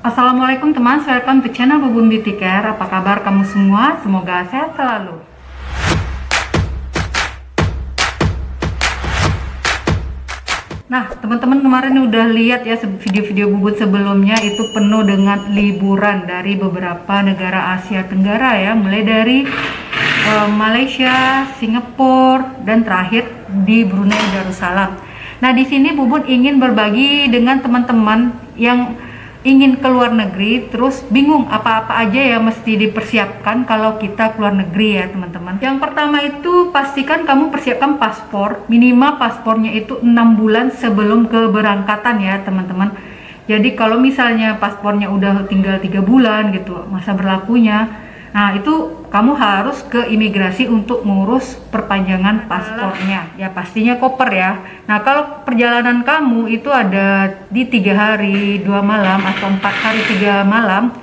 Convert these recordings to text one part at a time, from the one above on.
Assalamualaikum teman, welcome to channel Bubun Beauty Care. Apa kabar kamu semua? Semoga sehat selalu. Nah teman-teman, kemarin udah lihat ya video-video Bubun sebelumnya, itu penuh dengan liburan dari beberapa negara Asia Tenggara ya, mulai dari Malaysia, Singapura, dan terakhir di Brunei Darussalam. Nah di sini Bubun ingin berbagi dengan teman-teman yang ingin keluar negeri, terus bingung apa-apa aja ya mesti dipersiapkan kalau kita keluar negeri ya teman-teman. Yang pertama itu pastikan kamu persiapkan paspor, minimal paspornya itu 6 bulan sebelum keberangkatan ya teman-teman. Jadi kalau misalnya paspornya udah tinggal 3 bulan gitu masa berlakunya, nah itu kamu harus ke imigrasi untuk ngurus perpanjangan paspornya ya, pastinya koper ya. Nah kalau perjalanan kamu itu ada di 3 hari 2 malam atau 4 hari 3 malam,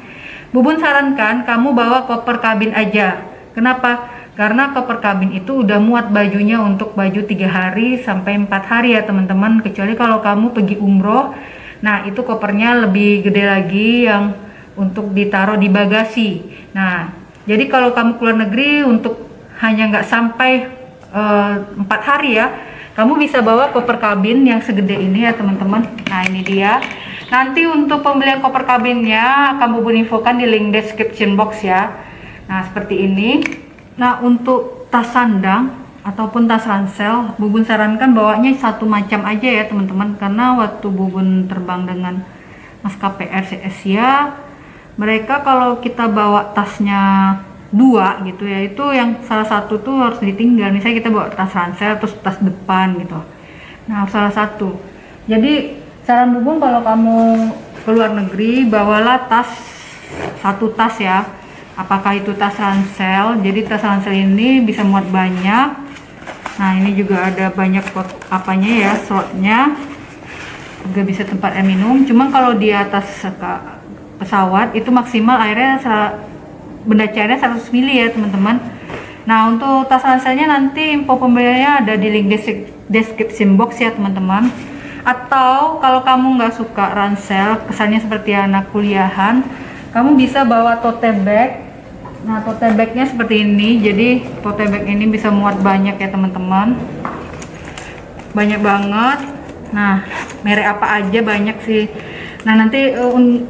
Bubun sarankan kamu bawa koper kabin aja. Kenapa? Karena koper kabin itu udah muat bajunya untuk baju 3 hari sampai 4 hari ya teman-teman. Kecuali kalau kamu pergi umroh, nah itu kopernya lebih gede lagi yang untuk ditaruh di bagasi. Nah jadi kalau kamu keluar negeri untuk hanya nggak sampai 4 hari ya, kamu bisa bawa koper kabin yang segede ini ya teman-teman. Nah ini dia. Nanti untuk pembelian koper kabinnya akan Bubun infokan di link description box ya. Nah seperti ini. Nah untuk tas sandang ataupun tas ransel, Bubun sarankan bawanya satu macam aja ya teman-teman. Karena waktu Bubun terbang dengan maskapai Asia, mereka kalau kita bawa tasnya 2 gitu ya, itu yang salah satu tuh harus ditinggal. Misalnya kita bawa tas ransel terus tas depan gitu, nah salah satu. Jadi saran Bubun kalau kamu keluar negeri, bawalah satu tas ya. Apakah itu tas ransel, jadi tas ransel ini bisa muat banyak. Nah ini juga ada banyak apanya ya, slotnya juga bisa tempat air minum. Cuma kalau di atas pesawat itu maksimal airnya benda cairnya 100 ml ya teman-teman. Nah untuk tas ranselnya nanti info pembeliannya ada di link description box ya teman-teman. Atau kalau kamu nggak suka ransel, kesannya seperti anak kuliahan, kamu bisa bawa tote bag. Nah tote bagnya seperti ini, jadi tote bag ini bisa muat banyak ya teman-teman, banyak banget. Nah merek apa aja banyak sih. Nah nanti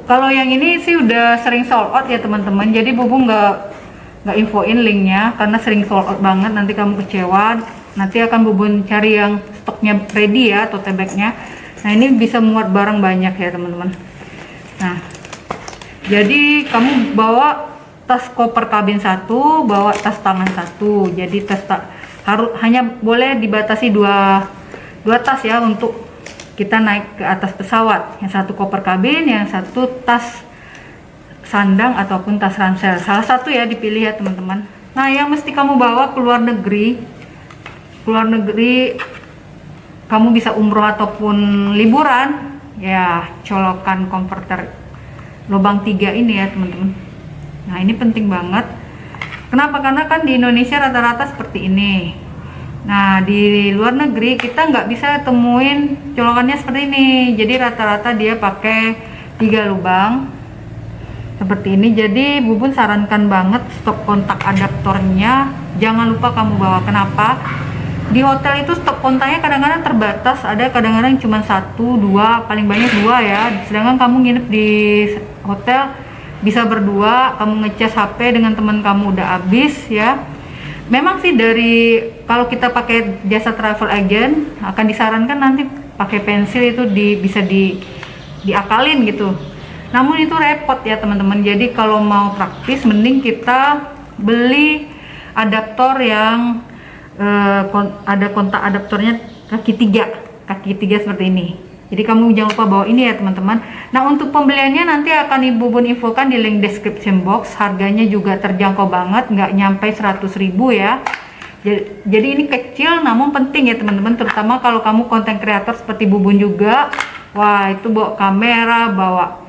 kalau yang ini sih udah sering sold out ya teman-teman, jadi Bubun nggak infoin linknya karena sering sold out banget, nanti kamu kecewa. Nanti akan Bubun cari yang stoknya ready ya, tote bagnya. Nah ini bisa muat barang banyak ya teman-teman. Nah jadi kamu bawa tas koper kabin 1, bawa tas tangan 1. Jadi harus hanya boleh dibatasi dua tas ya untuk kita naik ke atas pesawat. Yang satu koper kabin, yang satu tas sandang ataupun tas ransel. Salah satu ya dipilih ya teman-teman. Nah yang mesti kamu bawa keluar negeri kamu bisa umroh ataupun liburan ya, colokan konverter lubang 3 ini ya teman-teman. Nah ini penting banget. Kenapa? Karena kan di Indonesia rata-rata seperti ini. Nah di luar negeri kita nggak bisa temuin colokannya seperti ini, jadi rata-rata dia pakai 3 lubang seperti ini. Jadi Bubun sarankan banget stok kontak adaptornya jangan lupa kamu bawa. Kenapa? Di hotel itu stok kontaknya kadang-kadang terbatas, ada kadang-kadang cuma 1, 2, paling banyak 2 ya. Sedangkan kamu nginep di hotel bisa berdua, kamu ngecas HP dengan teman kamu udah habis ya. Memang sih kalau kita pakai jasa travel agent akan disarankan nanti pakai pensil itu bisa diakalin gitu. Namun itu repot ya teman-teman. Jadi kalau mau praktis mending kita beli adaptor yang ada kontak adaptornya kaki 3 seperti ini. Jadi kamu jangan lupa bawa ini ya teman-teman. Nah untuk pembeliannya nanti akan Bubun infokan di link description box. Harganya juga terjangkau banget, nggak nyampe 100.000 ya. Jadi ini kecil namun penting ya teman-teman, terutama kalau kamu konten kreator seperti Bubun juga. Wah itu bawa kamera, bawa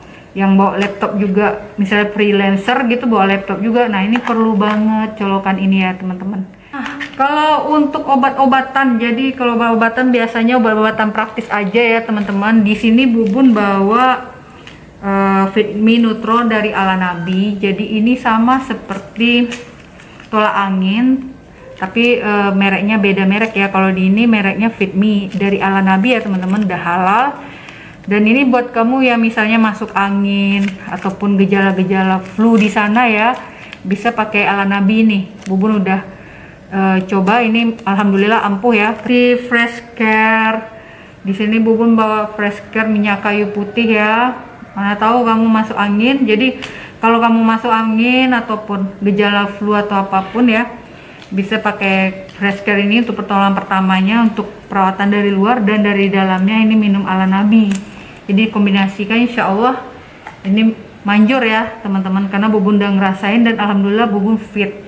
laptop juga, misalnya freelancer gitu bawa laptop juga. Nah ini perlu banget colokan ini ya teman-teman. Nah, kalau untuk obat-obatan, jadi kalau obat-obatan biasanya obat-obatan praktis aja ya teman-teman. Di sini Bubun bawa Fit Me Neutro dari Ala Nabi. Jadi ini sama seperti tolak angin, tapi mereknya beda merek ya. Kalau di ini mereknya Fit Me dari Ala Nabi ya teman-teman, udah halal. Dan ini buat kamu yang misalnya masuk angin ataupun gejala-gejala flu di sana ya, bisa pakai Ala Nabi nih. Bubun udah coba, ini alhamdulillah ampuh ya. Di Fresh Care, di sini Bubun bawa Fresh Care minyak kayu putih ya. Mana tahu kamu masuk angin. Jadi kalau kamu masuk angin ataupun gejala flu atau apapun ya, bisa pakai Fresh Care ini untuk pertolongan pertamanya, untuk perawatan dari luar, dan dari dalamnya ini minum Ala Nabi. Jadi kombinasikan, insya Allah ini manjur ya teman-teman, karena Bubun udah ngerasain dan alhamdulillah Bubun fit.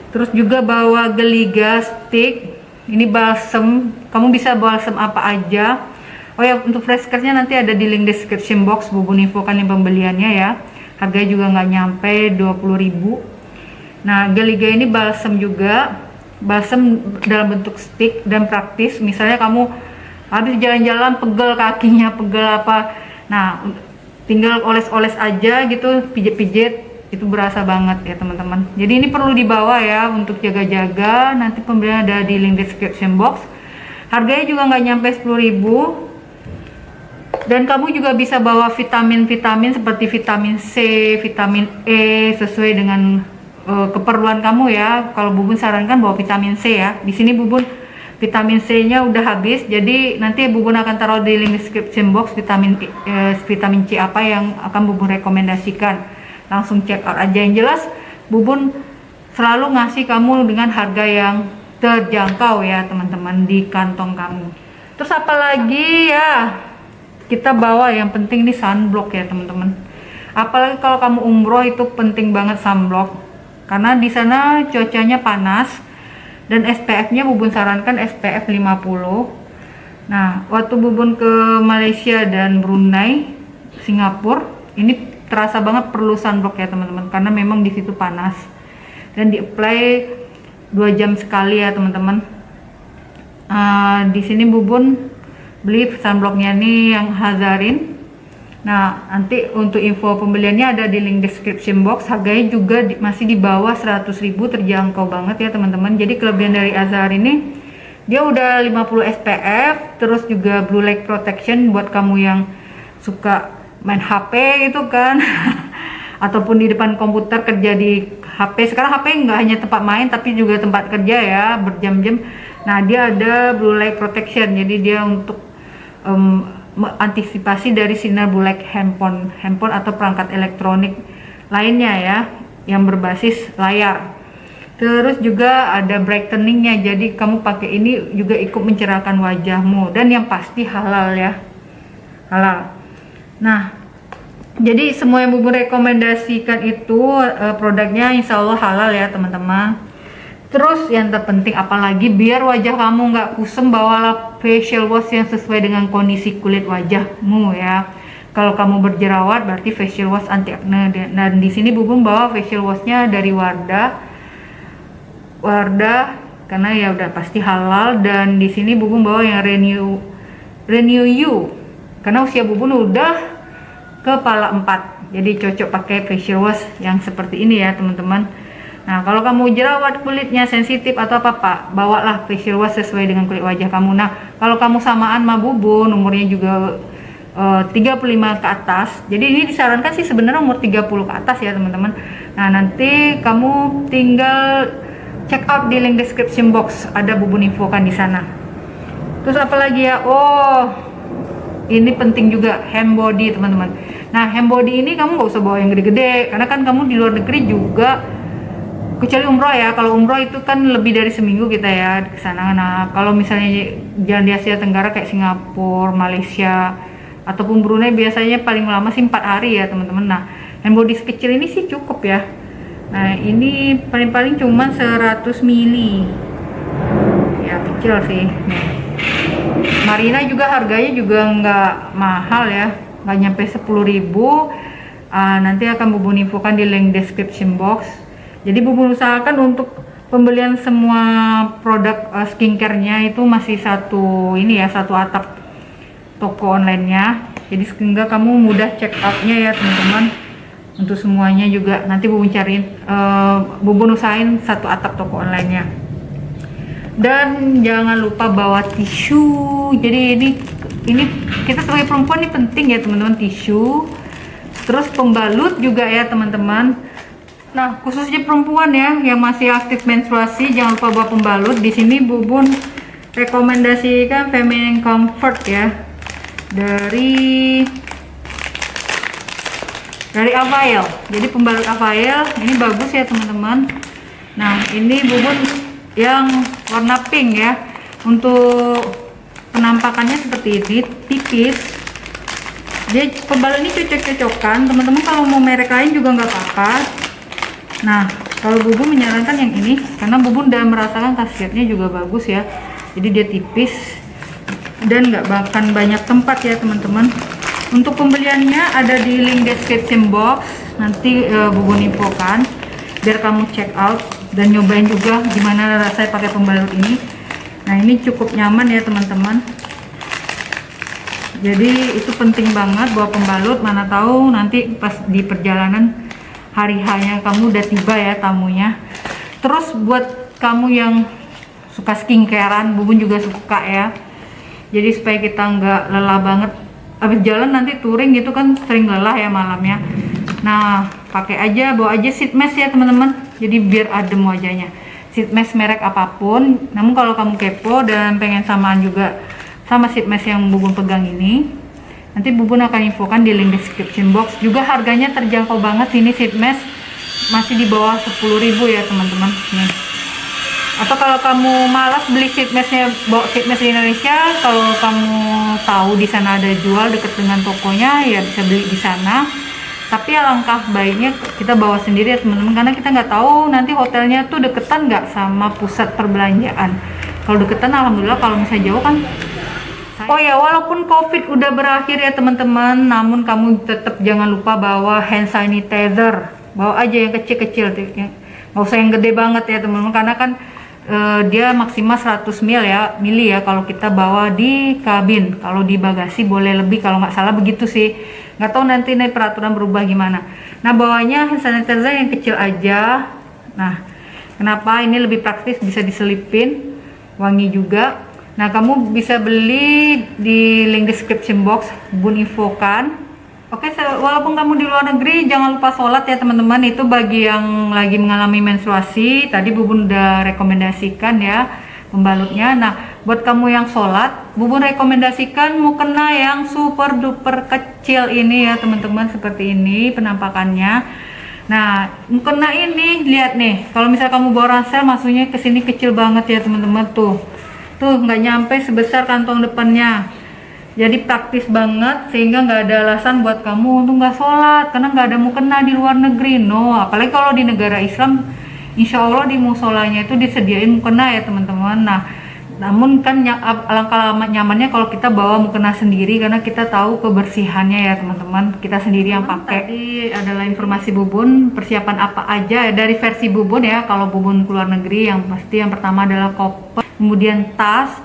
Terus juga bawa Geliga stick, ini balsem, kamu bisa balsem apa aja. Oh ya, untuk Fresh Care-nya nanti ada di link description box, Bubun infokan link pembeliannya ya. Harganya juga nggak nyampe 20.000. Nah, Geliga ini balsem juga, balsem dalam bentuk stick dan praktis. Misalnya kamu habis jalan-jalan pegel kakinya, pegel apa, nah tinggal oles-oles aja gitu, pijit-pijit, itu berasa banget ya teman-teman. Jadi ini perlu dibawa ya untuk jaga-jaga. Nanti pembelian ada di link description box. Harganya juga nggak nyampe 10.000. Dan kamu juga bisa bawa vitamin-vitamin seperti vitamin C, vitamin E, sesuai dengan keperluan kamu ya. Kalau Bubun sarankan bawa vitamin C ya. Di sini Bubun vitamin C-nya udah habis, jadi nanti Bubun akan taruh di link description box vitamin C apa yang akan Bubun rekomendasikan. Langsung check out aja. Yang jelas Bubun selalu ngasih kamu dengan harga yang terjangkau ya teman-teman, di kantong kamu. Terus apalagi ya, kita bawa yang penting nih sunblock ya teman-teman. Apalagi kalau kamu umroh itu penting banget sunblock, karena di sana cuacanya panas. Dan SPF-nya Bubun sarankan SPF 50. Nah, waktu Bubun ke Malaysia dan Brunei, Singapura, ini terasa banget perlu sunblock ya teman-teman, karena memang di situ panas. Dan di-apply 2 jam sekali ya teman-teman. Di sini Bubun beli sunblocknya nih yang Hazarin. Nah, nanti untuk info pembeliannya ada di link description box. Harganya juga masih di bawah 100.000, terjangkau banget ya teman-teman. Jadi kelebihan dari Azhar ini, dia udah 50 SPF, terus juga blue light protection buat kamu yang suka main HP gitu kan. Ataupun di depan komputer kerja di HP. Sekarang HP nggak hanya tempat main tapi juga tempat kerja ya, berjam-jam. Nah, dia ada blue light protection, jadi dia untuk antisipasi dari sinar blue light handphone atau perangkat elektronik lainnya ya, yang berbasis layar. Terus juga ada brightening-nya, jadi kamu pakai ini juga ikut mencerahkan wajahmu, dan yang pasti halal ya, halal. Nah, jadi semua yang Bubun rekomendasikan itu produknya insya Allah halal ya teman-teman. Terus yang terpenting, apalagi biar wajah kamu nggak kusam, bawalah facial wash yang sesuai dengan kondisi kulit wajahmu ya. Kalau kamu berjerawat berarti facial wash anti acne. Dan di sini Bubun bawa facial washnya dari Wardah karena ya udah pasti halal. Dan di sini Bubun bawa yang Renew You karena usia Bubun udah kepala 4, jadi cocok pakai facial wash yang seperti ini ya teman-teman. Nah, kalau kamu jerawat, kulitnya sensitif atau apa-apa, bawalah facial wash sesuai dengan kulit wajah kamu. Nah, kalau kamu samaan sama Bubun, umurnya juga 35 ke atas, jadi ini disarankan sih sebenarnya umur 30 ke atas ya teman-teman. Nah, nanti kamu tinggal check out di link description box, ada Bubun infokan di sana. Terus apa lagi ya? Oh, ini penting juga, hand body teman-teman. Nah, hand body ini kamu nggak usah bawa yang gede-gede, karena kan kamu di luar negeri juga, kecuali umroh ya. Kalau umroh itu kan lebih dari seminggu kita ya ke sana. Nah, kalau misalnya jalan di Asia Tenggara kayak Singapura, Malaysia, ataupun Brunei, biasanya paling lama sih 4 hari ya teman-teman. Nah, hand body kecil ini sih cukup ya. Nah, ini paling-paling cuma 100 ml ya, kecil sih. Marina juga harganya juga nggak mahal ya, nggak nyampe 10.000. Nanti akan Bubun infokan di link description box. Jadi Bubun usahakan untuk pembelian semua produk skincare-nya itu masih satu atap toko online-nya. Jadi sehingga kamu mudah check outnya ya teman-teman. Untuk semuanya juga nanti Bubun cariin, Bubun usahain satu atap toko online-nya. Dan jangan lupa bawa tisu. Jadi ini kita sebagai perempuan ini penting ya teman-teman, tisu. Terus pembalut juga ya teman-teman. Nah, khususnya perempuan ya yang masih aktif menstruasi, jangan lupa bawa pembalut. Di sini Bubun rekomendasikan Feminine Comfort ya. Dari Avail. Jadi pembalut Avail ini bagus ya teman-teman. Nah, ini Bubun yang warna pink ya. Untuk penampakannya seperti ini, tipis. Jadi pembalut ini cocok-cocokan teman-teman, kalau mau merek lain juga nggak apa-apa. Nah, kalau Bubun menyarankan yang ini karena Bubun udah merasakan khasiatnya juga bagus ya. Jadi dia tipis dan nggak bahkan banyak tempat ya teman-teman. Untuk pembeliannya ada di link description box, nanti Bubun infokan biar kamu check out dan nyobain juga gimana rasanya pakai pembalut ini. Nah, ini cukup nyaman ya teman-teman. Jadi itu penting banget bawa pembalut, mana tahu nanti pas di perjalanan hari hanya kamu udah tiba ya tamunya. Terus buat kamu yang suka skincarean, Bubun juga suka ya. Jadi supaya kita nggak lelah banget habis jalan nanti touring gitu kan, sering lelah ya malamnya. Nah, pakai aja, bawa aja sheet mask ya teman-teman. Jadi biar adem wajahnya. Sheet mask merek apapun. Namun kalau kamu kepo dan pengen samaan juga sama sheet mask yang Bubun pegang ini, nanti Bubun akan infokan di link description box. Juga harganya terjangkau banget, ini sheet mask masih di bawah 10.000 ya teman-teman. Nih. Atau kalau kamu malas beli sheet masknya, bawa sheet mask di Indonesia, kalau kamu tahu di sana ada jual dekat dengan tokonya ya bisa beli di sana. Tapi alangkah baiknya kita bawa sendiri ya teman-teman, karena kita nggak tahu nanti hotelnya tuh deketan nggak sama pusat perbelanjaan. Kalau deketan alhamdulillah, kalau misalnya jauh kan. Oh ya, walaupun COVID udah berakhir ya teman-teman, namun kamu tetap jangan lupa bawa hand sanitizer. Bawa aja yang kecil-kecil, nggak usah yang gede banget ya teman-teman, karena kan dia maksimal 100 mili ya kalau kita bawa di kabin. Kalau di bagasi boleh lebih kalau nggak salah begitu sih. Nggak tahu nanti peraturan berubah gimana. Nah, bawanya hand sanitizer yang kecil aja. Nah, kenapa ini lebih praktis, bisa diselipin, wangi juga. Nah, kamu bisa beli di link description box, Bun infokan. Oke, walaupun kamu di luar negeri, jangan lupa sholat ya teman-teman. Itu bagi yang lagi mengalami menstruasi. Tadi Bubun udah rekomendasikan ya pembalutnya. Nah, buat kamu yang sholat, Bubun rekomendasikan mukena yang super duper kecil ini ya teman-teman, seperti ini penampakannya. Nah, mukena ini lihat nih, kalau misal kamu bawa ransel, masuknya ke sini kecil banget ya teman-teman. Tuh nggak nyampe sebesar kantong depannya. Jadi praktis banget, sehingga nggak ada alasan buat kamu untuk nggak sholat karena nggak ada mukena di luar negeri. No, apalagi kalau di negara Islam, insya Allah di musolanya itu disediain mukena ya teman-teman. Nah, namun kan alangkah nyamannya kalau kita bawa mukena sendiri, karena kita tahu kebersihannya ya teman-teman, kita sendiri yang pakai. Tadi adalah informasi Bubun, persiapan apa aja dari versi Bubun ya kalau Bubun keluar negeri. Yang pasti yang pertama adalah koper, kemudian tas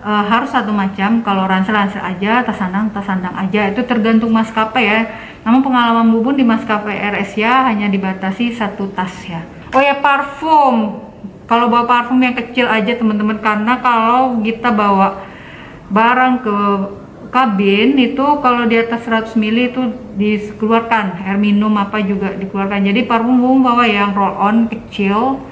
harus satu macam. Kalau ransel aja, tas sandang aja, itu tergantung maskapai ya. Namun pengalaman Bubun di maskapai Air Asia hanya dibatasi satu tas ya. Oh ya, parfum, kalau bawa parfum yang kecil aja teman-teman, karena kalau kita bawa barang ke kabin itu kalau di atas 100 ml itu dikeluarkan, air minum apa juga dikeluarkan. Jadi parfum Bubun bawa yang roll on kecil,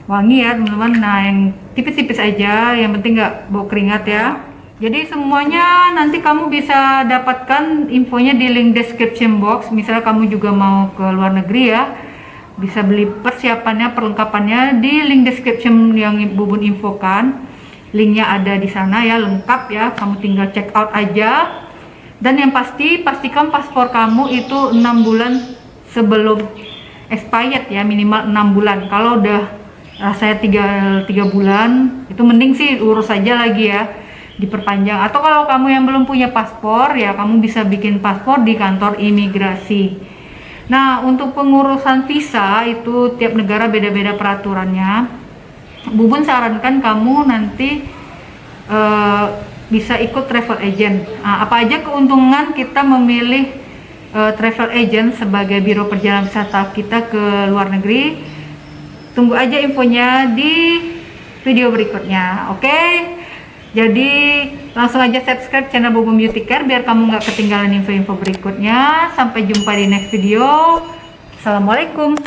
wangi ya teman-teman. Nah, yang tipis-tipis aja, yang penting nggak bau keringat ya. Jadi semuanya nanti kamu bisa dapatkan infonya di link description box. Misalnya kamu juga mau ke luar negeri ya, bisa beli persiapannya, perlengkapannya di link description yang Bubun infokan. Linknya ada di sana ya, lengkap ya, kamu tinggal check out aja. Dan yang pasti, pastikan paspor kamu itu 6 bulan sebelum expired ya, minimal 6 bulan. Kalau udah rasanya 3 bulan itu mending sih urus aja lagi ya, diperpanjang. Atau kalau kamu yang belum punya paspor ya, kamu bisa bikin paspor di kantor imigrasi. Nah, untuk pengurusan visa itu tiap negara beda-beda peraturannya. Bubun sarankan kamu nanti bisa ikut travel agent. Apa aja keuntungan kita memilih travel agent sebagai biro perjalanan wisata kita ke luar negeri? Tunggu aja infonya di video berikutnya. Oke, jadi langsung aja subscribe channel Bobom Beauty Care biar kamu nggak ketinggalan info-info berikutnya. Sampai jumpa di next video. Assalamualaikum.